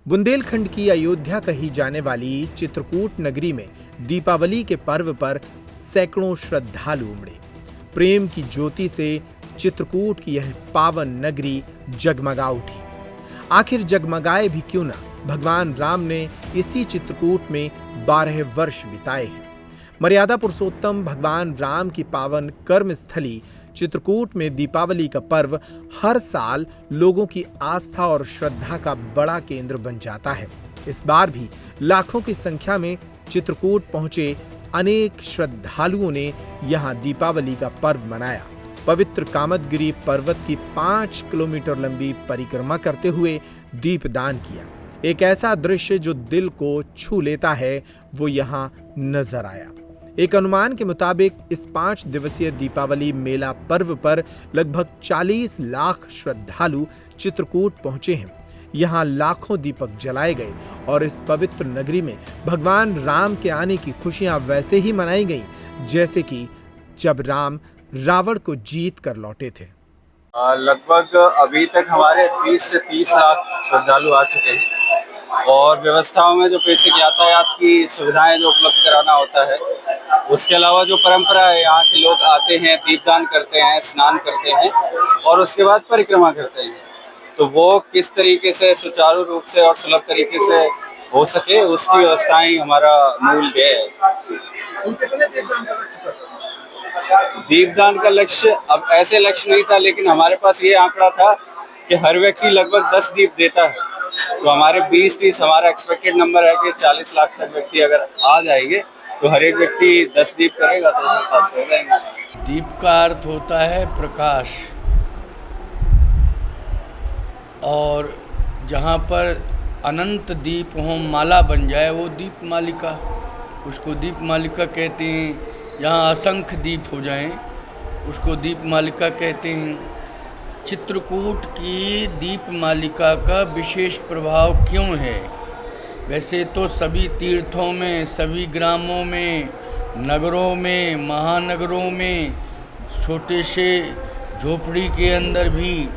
बुंदेलखंड की अयोध्या कही जाने वाली चित्रकूट नगरी में दीपावली के पर्व पर सैकड़ों श्रद्धालु उमड़े। प्रेम की ज्योति से चित्रकूट की यह पावन नगरी जगमगा उठी। आखिर जगमगाए भी क्यों ना, भगवान राम ने इसी चित्रकूट में 12 वर्ष बिताए हैं। मर्यादा पुरुषोत्तम भगवान राम की पावन कर्म स्थली चित्रकूट में दीपावली का पर्व हर साल लोगों की आस्था और श्रद्धा का बड़ा केंद्र बन जाता है। इस बार भी लाखों की संख्या में चित्रकूट पहुंचे अनेक श्रद्धालुओं ने यहां दीपावली का पर्व मनाया। पवित्र कामदगिरी पर्वत की 5 किलोमीटर लंबी परिक्रमा करते हुए दीपदान किया। एक ऐसा दृश्य जो दिल को छू लेता है, वो यहां नजर आया। एक अनुमान के मुताबिक इस 5 दिवसीय दीपावली मेला पर्व पर लगभग 40 लाख श्रद्धालु चित्रकूट पहुंचे हैं। यहां लाखों दीपक जलाए गए और इस पवित्र नगरी में भगवान राम के आने की खुशियां वैसे ही मनाई गईं जैसे कि जब राम रावण को जीत कर लौटे थे। लगभग अभी तक हमारे 20 से 30 लाख श्रद्धालु आ चुके हैं और व्यवस्थाओं में जो बेसिक यातायात की सुविधाएं जो उपलब्ध कराना होता है, उसके अलावा जो परंपरा है, यहाँ के लोग आते हैं, दीपदान करते हैं, स्नान करते हैं और उसके बाद परिक्रमा करते हैं। तो वो किस तरीके से सुचारू रूप से और सुलभ तरीके से हो सके, उसकी व्यवस्थाएं हमारा मूल ध्येय है। दीपदान का लक्ष्य अब ऐसे लक्ष्य नहीं था, लेकिन हमारे पास ये आंकड़ा था कि हर व्यक्ति लगभग 10 दीप देता है। तो हमारे 20-30 हमारा एक्सपेक्टेड नंबर है कि 40 लाख तक व्यक्ति अगर आ जाएंगे तो हर एक व्यक्ति 10 दीप करेगा तो उस हिसाब से हो जाएंगे। दीप का अर्थ होता है प्रकाश, और जहाँ पर अनंत दीप हो, माला बन जाए, वो दीप मालिका, उसको दीप मालिका कहते हैं। जहाँ असंख्य दीप हो जाएं, उसको दीप मालिका कहते हैं। चित्रकूट की दीप मालिका का विशेष प्रभाव क्यों है? वैसे तो सभी तीर्थों में, सभी ग्रामों में, नगरों में, महानगरों में, छोटे से झोपड़ी के अंदर भी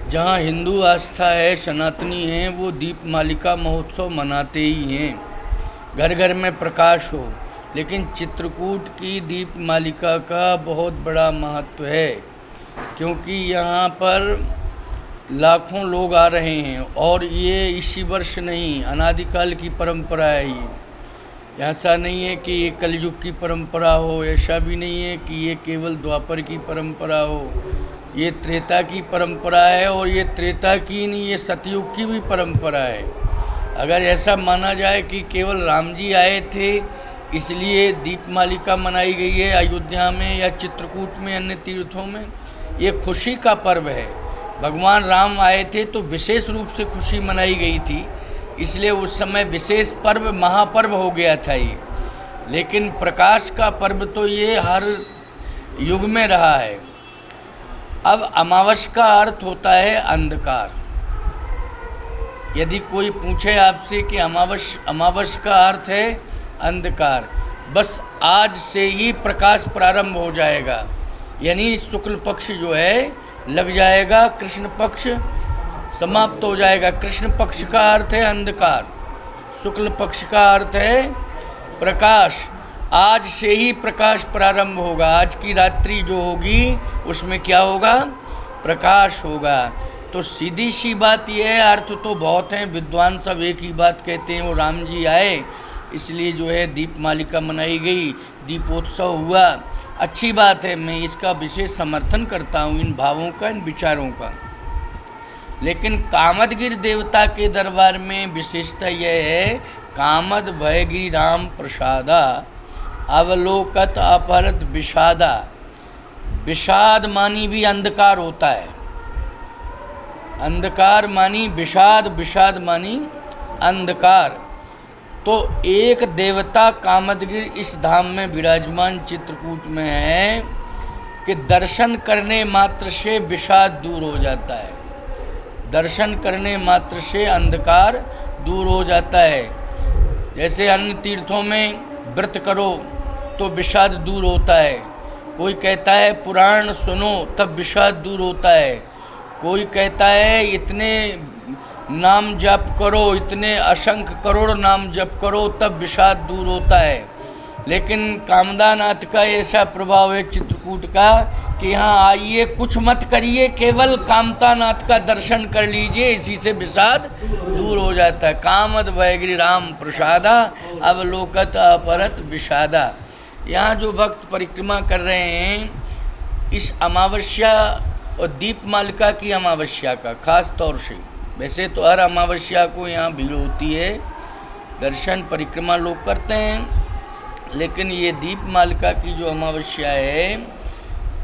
जहाँ हिंदू आस्था है, सनातनी है, वो दीप मालिका महोत्सव मनाते ही हैं, घर घर में प्रकाश हो। लेकिन चित्रकूट की दीप मालिका का बहुत बड़ा महत्व है, क्योंकि यहाँ पर लाखों लोग आ रहे हैं और ये इसी वर्ष नहीं, अनादिकाल की परंपरा है। ये ऐसा नहीं है कि ये कलयुग की परंपरा हो, ऐसा भी नहीं है कि ये केवल द्वापर की परंपरा हो। ये त्रेता की परंपरा है, और ये त्रेता की नहीं, ये सतयुग की भी परंपरा है। अगर ऐसा माना जाए कि केवल राम जी आए थे इसलिए दीपमालिका मनाई गई है अयोध्या में या चित्रकूट में, अन्य तीर्थों में, ये खुशी का पर्व है। भगवान राम आए थे तो विशेष रूप से खुशी मनाई गई थी, इसलिए उस समय विशेष पर्व, महापर्व हो गया था ये। लेकिन प्रकाश का पर्व तो ये हर युग में रहा है। अब अमावस का अर्थ होता है अंधकार। यदि कोई पूछे आपसे कि अमावस का अर्थ है अंधकार, बस आज से ही प्रकाश प्रारंभ हो जाएगा, यानी शुक्ल पक्ष जो है लग जाएगा, कृष्ण पक्ष समाप्त हो जाएगा। कृष्ण पक्ष का अर्थ है अंधकार, शुक्ल पक्ष का अर्थ है प्रकाश। आज से ही प्रकाश प्रारंभ होगा। आज की रात्रि जो होगी उसमें क्या होगा? प्रकाश होगा। तो सीधी सी बात यह है, अर्थ तो बहुत हैं, विद्वान सब एक ही बात कहते हैं, वो राम जी आए इसलिए जो है दीप मालिका मनाई गई, दीपोत्सव हुआ। अच्छी बात है, मैं इसका विशेष समर्थन करता हूँ, इन भावों का, इन विचारों का। लेकिन कामदगिरि देवता के दरबार में विशेषता यह है, कामद भयगिरि राम प्रसादा अवलोकत अपहरत विषादा। विषाद मानी भी अंधकार होता है, अंधकार मानी विषाद, विषाद मानी अंधकार। तो एक देवता कामदगिरि इस धाम में विराजमान चित्रकूट में है कि दर्शन करने मात्र से विषाद दूर हो जाता है, दर्शन करने मात्र से अंधकार दूर हो जाता है। जैसे अन्य तीर्थों में व्रत करो तो विषाद दूर होता है, कोई कहता है पुराण सुनो तब विषाद दूर होता है, कोई कहता है इतने नाम जप करो, इतने असंख्य करोड़ नाम जप करो, तब विषाद दूर होता है। लेकिन कामदानाथ का ऐसा प्रभाव है चित्रकूट का कि यहाँ आइए, कुछ मत करिए, केवल कामतानाथ का दर्शन कर लीजिए, इसी से विषाद दूर हो जाता है। कामद भयगिरि राम प्रसादा, अवलोकत अपरत विषादा। यहाँ जो भक्त परिक्रमा कर रहे हैं, इस अमावस्या और दीपमालिका की अमावस्या का खास तौर से, वैसे तो हर अमावस्या को यहाँ भीड़ होती है, दर्शन परिक्रमा लोग करते हैं, लेकिन ये दीपमालिका की जो अमावस्या है,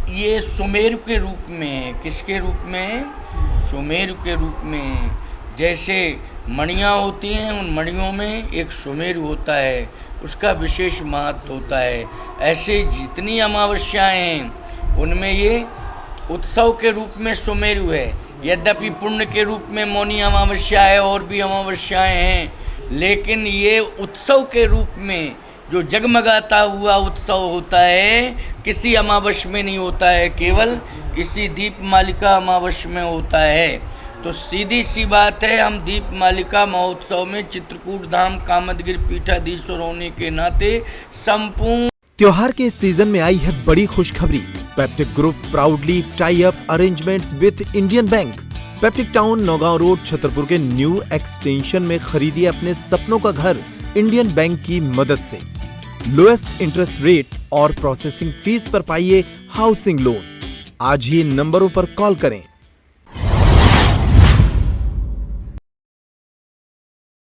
ये सुमेरु के रूप में है। किसके रूप में? सुमेरु के रूप में। जैसे मणियाँ होती हैं, उन मणियों में एक सुमेरु होता है, उसका विशेष महत्व होता है। ऐसे जितनी अमावस्याएँ हैं, उनमें ये उत्सव के रूप में सुमेरु है। यद्यपि पुण्य के रूप में मौनी अमावस्या है, और भी अमावस्याएँ हैं, लेकिन ये उत्सव के रूप में जो जगमगाता हुआ उत्सव होता है, किसी अमावस्या में नहीं होता है, केवल इसी दीपमालिका अमावस्या में होता है। तो सीधी सी बात है, हम दीपमालिका महोत्सव में चित्रकूट धाम कामदगिरि पीठाधीश्वर होने के नाते संपूर्ण त्योहार के इस सीजन में आई है बड़ी खुशखबरी। Peptic group proudly tie up arrangements with Indian bank. Peptic town, Naugaon road, Chhatarpur के न्यू एक्सटेंशन में खरीदिए अपने सपनों का घर इंडियन बैंक की मदद से। लोएस्ट इंटरेस्ट रेट और प्रोसेसिंग फीस पर पाइए हाउसिंग लोन। आज ही इन नंबरों पर कॉल करें